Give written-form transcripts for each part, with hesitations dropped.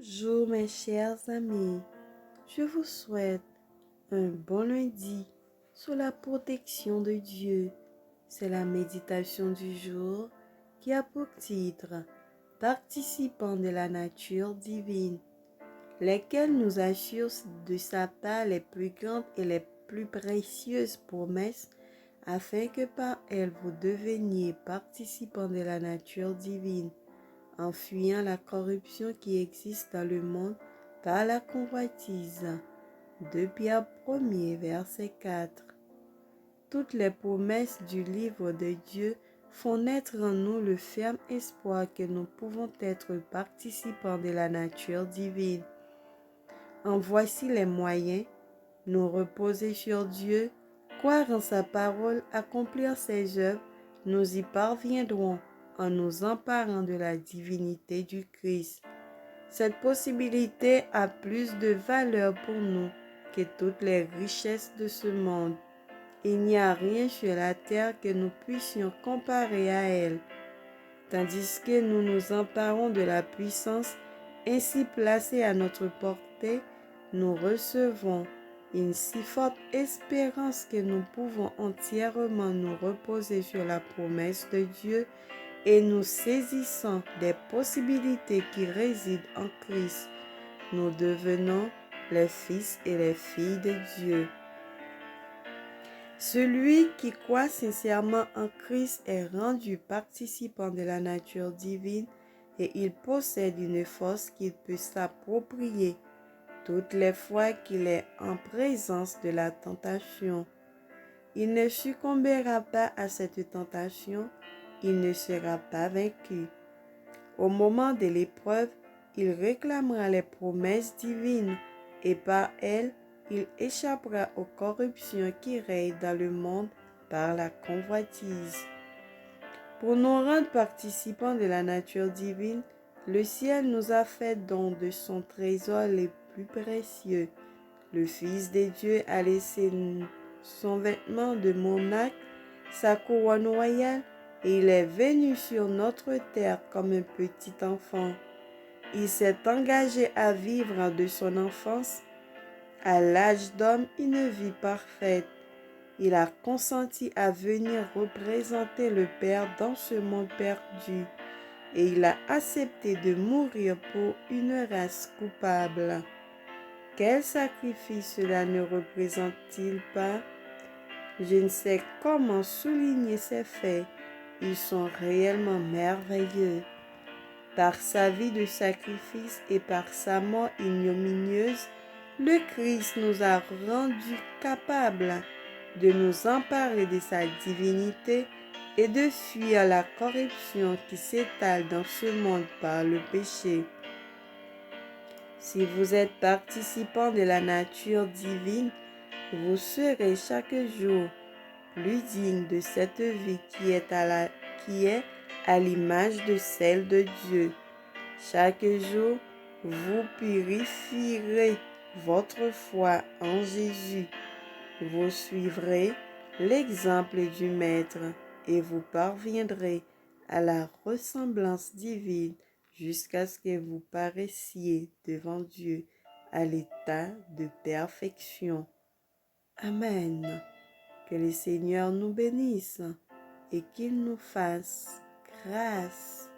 Bonjour mes chers amis, je vous souhaite un bon lundi sous la protection de Dieu. C'est la méditation du jour qui a pour titre Participants de la nature divine, lesquels nous assurent de sa part les plus grandes et les plus précieuses promesses afin que par elles vous deveniez participants de la nature divine, en fuyant la corruption qui existe dans le monde par la convoitise. 2 Pierre 1er, verset 4. Toutes les promesses du livre de Dieu font naître en nous le ferme espoir que nous pouvons être participants de la nature divine. En voici les moyens: nous reposer sur Dieu, croire en sa parole, accomplir ses œuvres. Nous y parviendrons en nous emparant de la divinité du Christ. Cette possibilité a plus de valeur pour nous que toutes les richesses de ce monde. Il n'y a rien sur la terre que nous puissions comparer à elle. Tandis que nous nous emparons de la puissance ainsi placée à notre portée, nous recevons une si forte espérance que nous pouvons entièrement nous reposer sur la promesse de Dieu et nous saisissant des possibilités qui résident en Christ, nous devenons les fils et les filles de Dieu. Celui qui croit sincèrement en Christ est rendu participant de la nature divine et il possède une force qu'il peut s'approprier toutes les fois qu'il est en présence de la tentation. Il ne succombera pas à cette tentation, il ne sera pas vaincu. Au moment de l'épreuve, il réclamera les promesses divines et par elles, il échappera aux corruptions qui règnent dans le monde par la convoitise. Pour nous rendre participants de la nature divine, le ciel nous a fait don de son trésor le plus précieux. Le Fils de Dieu a laissé son vêtement de monarque, sa couronne royale, et il est venu sur notre terre comme un petit enfant. Il s'est engagé à vivre de son enfance à l'âge d'homme une vie parfaite. Il a consenti à venir représenter le Père dans ce monde perdu et il a accepté de mourir pour une race coupable. Quel sacrifice cela ne représente-t-il pas? Je ne sais comment souligner ces faits. Ils sont réellement merveilleux. Par sa vie de sacrifice et par sa mort ignominieuse, le Christ nous a rendus capables de nous emparer de sa divinité et de fuir la corruption qui s'étale dans ce monde par le péché. Si vous êtes participant de la nature divine, vous serez chaque jour plus digne de cette vie qui est à l'image de celle de Dieu. Chaque jour, vous purifierez votre foi en Jésus. Vous suivrez l'exemple du Maître et vous parviendrez à la ressemblance divine jusqu'à ce que vous paraissiez devant Dieu à l'état de perfection. Amen. Que le Seigneur nous bénisse et qu'il nous fasse grâce.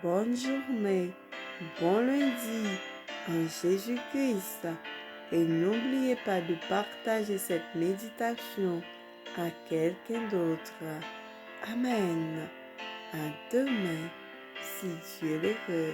Bonne journée, bon lundi en Jésus-Christ. Et n'oubliez pas de partager cette méditation à quelqu'un d'autre. Amen. À demain, si Dieu le veut.